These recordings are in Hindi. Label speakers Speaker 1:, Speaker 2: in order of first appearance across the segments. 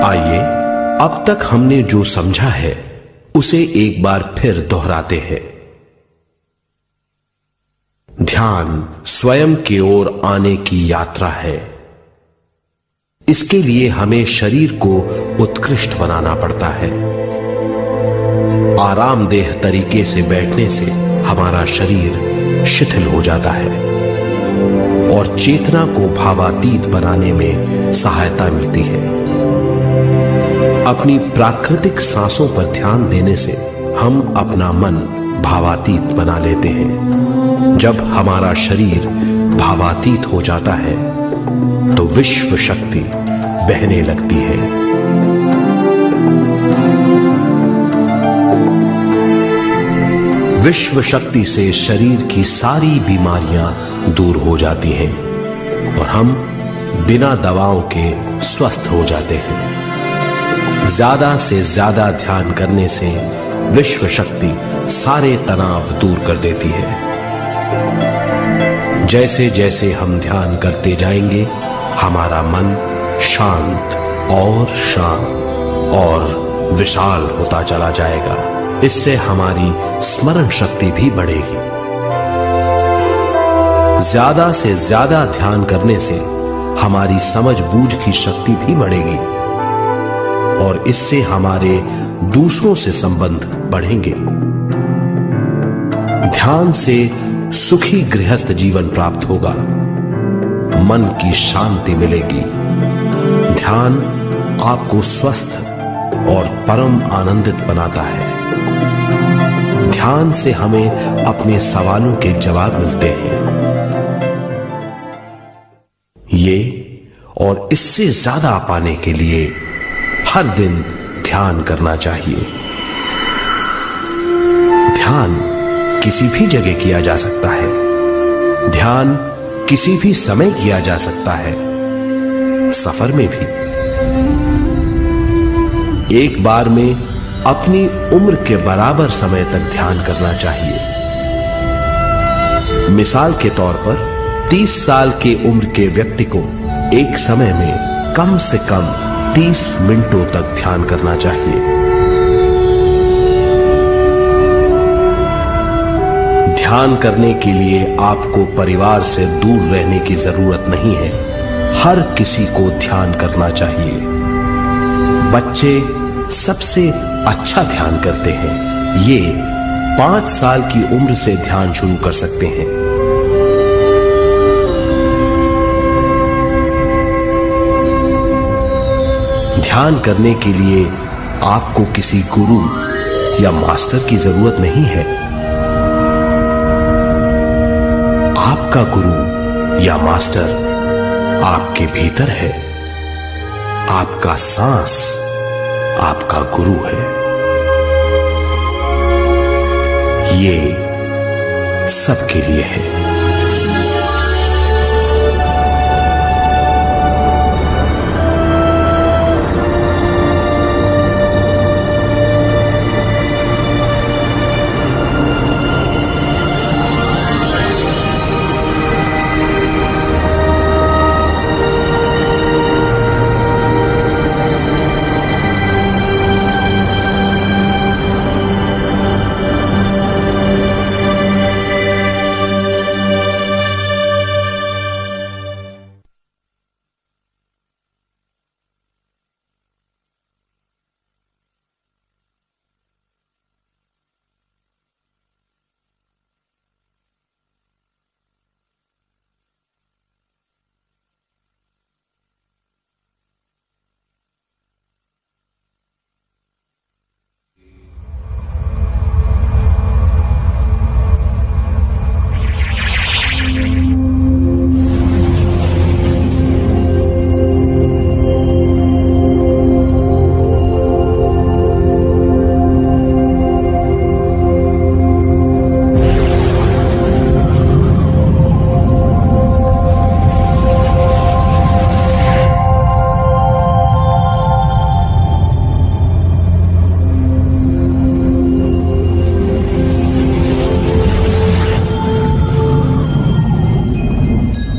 Speaker 1: आइए अब तक हमने जो समझा है उसे एक बार फिर दोहराते हैं। ध्यान स्वयं की ओर आने की यात्रा है। इसके लिए हमें शरीर को उत्कृष्ट बनाना पड़ता है। आरामदेह तरीके से बैठने से हमारा शरीर शिथिल हो जाता है और चेतना को भावातीत बनाने में सहायता मिलती है। अपनी प्राकृतिक सांसों पर ध्यान देने से हम अपना मन भावातीत बना लेते हैं। जब हमारा शरीर भावातीत हो जाता है तो विश्व शक्ति बहने लगती है। विश्व शक्ति से शरीर की सारी बीमारियां दूर हो जाती हैं और हम बिना दवाओं के स्वस्थ हो जाते हैं। ज्यादा से ज्यादा ध्यान करने से विश्व शक्ति सारे तनाव दूर कर देती है। जैसे जैसे हम ध्यान करते जाएंगे हमारा मन शांत और विशाल होता चला जाएगा। इससे हमारी स्मरण शक्ति भी बढ़ेगी। ज्यादा से ज्यादा ध्यान करने से हमारी समझ बूझ की शक्ति भी बढ़ेगी और इससे हमारे दूसरों से संबंध बढ़ेंगे। ध्यान से सुखी गृहस्थ जीवन प्राप्त होगा, मन की शांति मिलेगी। ध्यान आपको स्वस्थ और परम आनंदित बनाता है। ध्यान से हमें अपने सवालों के जवाब मिलते हैं। ये और इससे ज्यादा पाने के लिए हर दिन ध्यान करना चाहिए। ध्यान किसी भी जगह किया जा सकता है। ध्यान किसी भी समय किया जा सकता है, सफर में भी। एक बार में अपनी उम्र के बराबर समय तक ध्यान करना चाहिए। मिसाल के तौर पर 30 साल की उम्र के व्यक्ति को एक समय में कम से कम 30 मिनटों तक ध्यान करना चाहिए। ध्यान करने के लिए आपको परिवार से दूर रहने की जरूरत नहीं है। हर किसी को ध्यान करना चाहिए। बच्चे सबसे अच्छा ध्यान करते हैं। ये 5 साल की उम्र से ध्यान शुरू कर सकते हैं। ध्यान करने के लिए आपको किसी गुरु या मास्टर की जरूरत नहीं है। आपका गुरु या मास्टर आपके भीतर है। आपका सांस आपका गुरु है। ये सबके लिए है।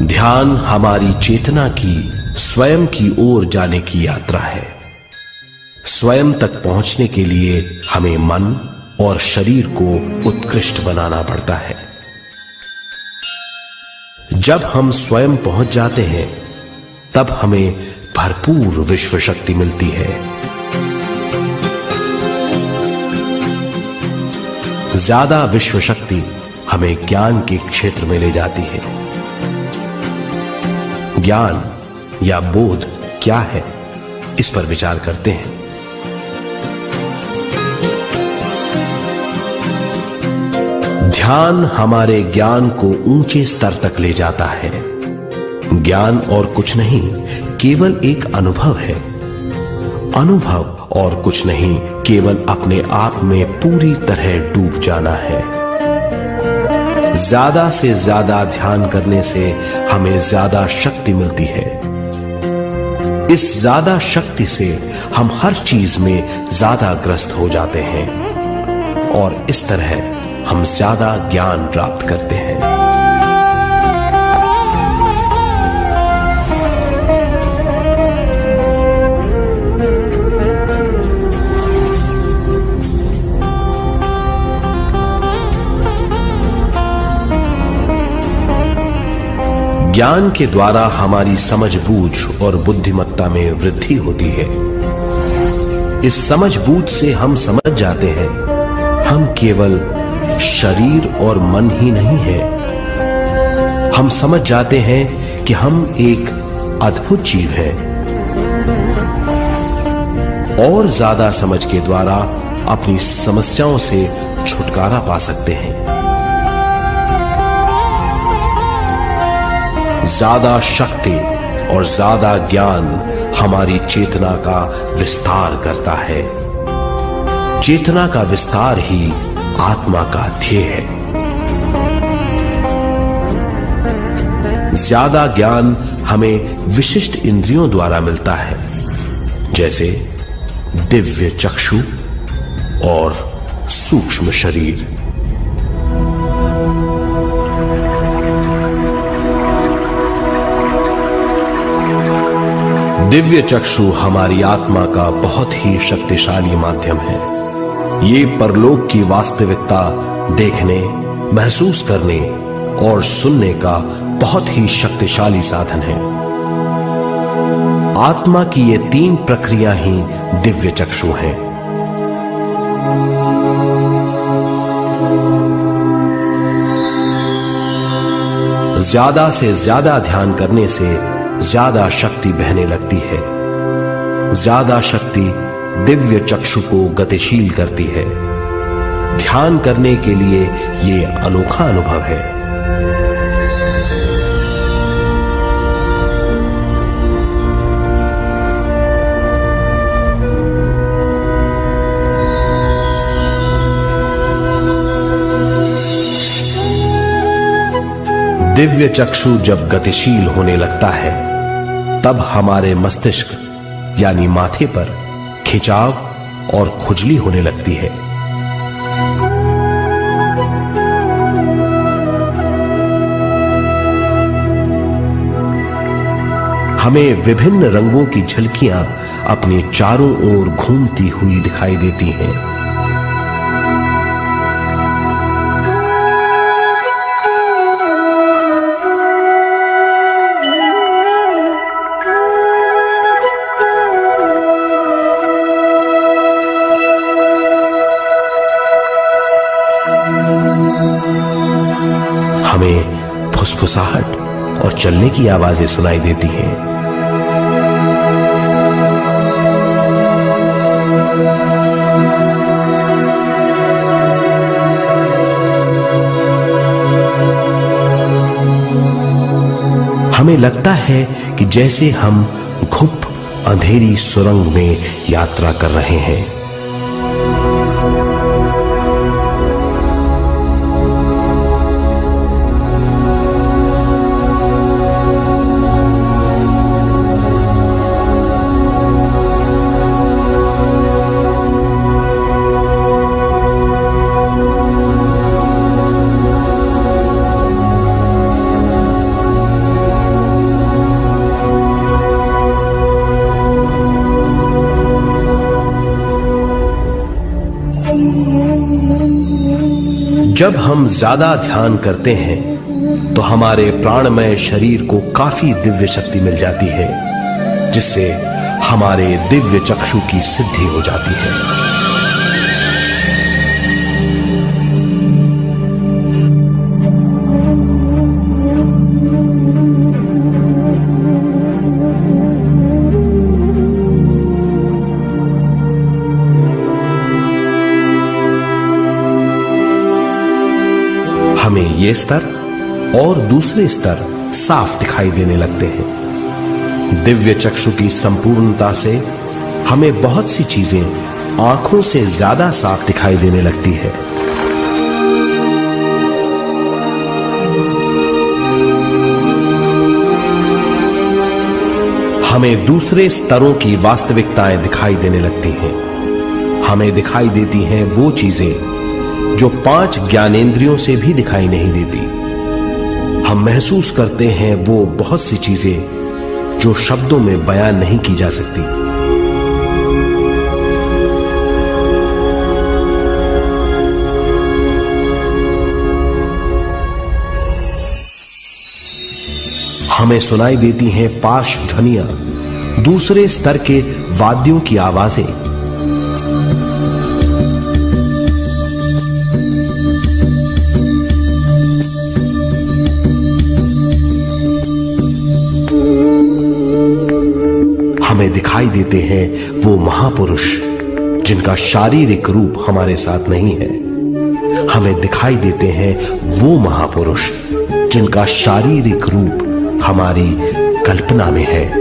Speaker 1: ध्यान हमारी चेतना की स्वयं की ओर जाने की यात्रा है। स्वयं तक पहुंचने के लिए हमें मन और शरीर को उत्कृष्ट बनाना पड़ता है। जब हम स्वयं पहुंच जाते हैं तब हमें भरपूर विश्व शक्ति मिलती है। ज्यादा विश्व शक्ति हमें ज्ञान के क्षेत्र में ले जाती है। ज्ञान या बोध क्या है, इस पर विचार करते हैं। ध्यान हमारे ज्ञान को ऊंचे स्तर तक ले जाता है। ज्ञान और कुछ नहीं, केवल एक अनुभव है। अनुभव और कुछ नहीं, केवल अपने आप में पूरी तरह डूब जाना है। ज्यादा से ज्यादा ध्यान करने से हमें ज्यादा शक्ति मिलती है। इस ज्यादा शक्ति से हम हर चीज में ज्यादा ग्रस्त हो जाते हैं और इस तरह हम ज्यादा ज्ञान प्राप्त करते हैं। ज्ञान के द्वारा हमारी समझबूझ और बुद्धिमत्ता में वृद्धि होती है। इस समझबूझ से हम समझ जाते हैं हम केवल शरीर और मन ही नहीं है। हम समझ जाते हैं कि हम एक अद्भुत जीव हैं। और ज्यादा समझ के द्वारा अपनी समस्याओं से छुटकारा पा सकते हैं। ज्यादा शक्ति और ज्यादा ज्ञान हमारी चेतना का विस्तार करता है। चेतना का विस्तार ही आत्मा का ध्येय है। ज्यादा ज्ञान हमें विशिष्ट इंद्रियों द्वारा मिलता है, जैसे दिव्य चक्षु और सूक्ष्म शरीर। दिव्य चक्षु हमारी आत्मा का बहुत ही शक्तिशाली माध्यम है। ये परलोक की वास्तविकता देखने, महसूस करने और सुनने का बहुत ही शक्तिशाली साधन है। आत्मा की ये तीन प्रक्रिया ही दिव्य चक्षु हैं। ज्यादा से ज्यादा ध्यान करने से ज्यादा शक्ति बहने लगती है। ज्यादा शक्ति दिव्य चक्षु को गतिशील करती है। ध्यान करने के लिए यह अनोखा अनुभव है। दिव्य चक्षु जब गतिशील होने लगता है तब हमारे मस्तिष्क यानी माथे पर खिंचाव और खुजली होने लगती है। हमें विभिन्न रंगों की झलकियां अपने चारों ओर घूमती हुई दिखाई देती हैं। हमें फुसफुसाहट और चलने की आवाजें सुनाई देती हैं। हमें लगता है कि जैसे हम घुप अंधेरी सुरंग में यात्रा कर रहे हैं। जब हम ज्यादा ध्यान करते हैं तो हमारे प्राणमय शरीर को काफी दिव्य शक्ति मिल जाती है, जिससे हमारे दिव्य चक्षु की सिद्धि हो जाती है। हमें ये स्तर और दूसरे स्तर साफ दिखाई देने लगते हैं। दिव्य चक्षु की संपूर्णता से हमें बहुत सी चीजें आंखों से ज्यादा साफ दिखाई देने लगती है। हमें दूसरे स्तरों की वास्तविकताएं दिखाई देने लगती हैं। हमें दिखाई देती हैं वो चीजें जो 5 ज्ञानेंद्रियों से भी दिखाई नहीं देती। हम महसूस करते हैं वो बहुत सी चीजें जो शब्दों में बयान नहीं की जा सकती। हमें सुनाई देती हैं पार्श्व ध्वनियां, दूसरे स्तर के वाद्यों की आवाजें। हमें दिखाई देते हैं वो महापुरुष जिनका शारीरिक रूप हमारे साथ नहीं है। हमें दिखाई देते हैं वो महापुरुष जिनका शारीरिक रूप हमारी कल्पना में है।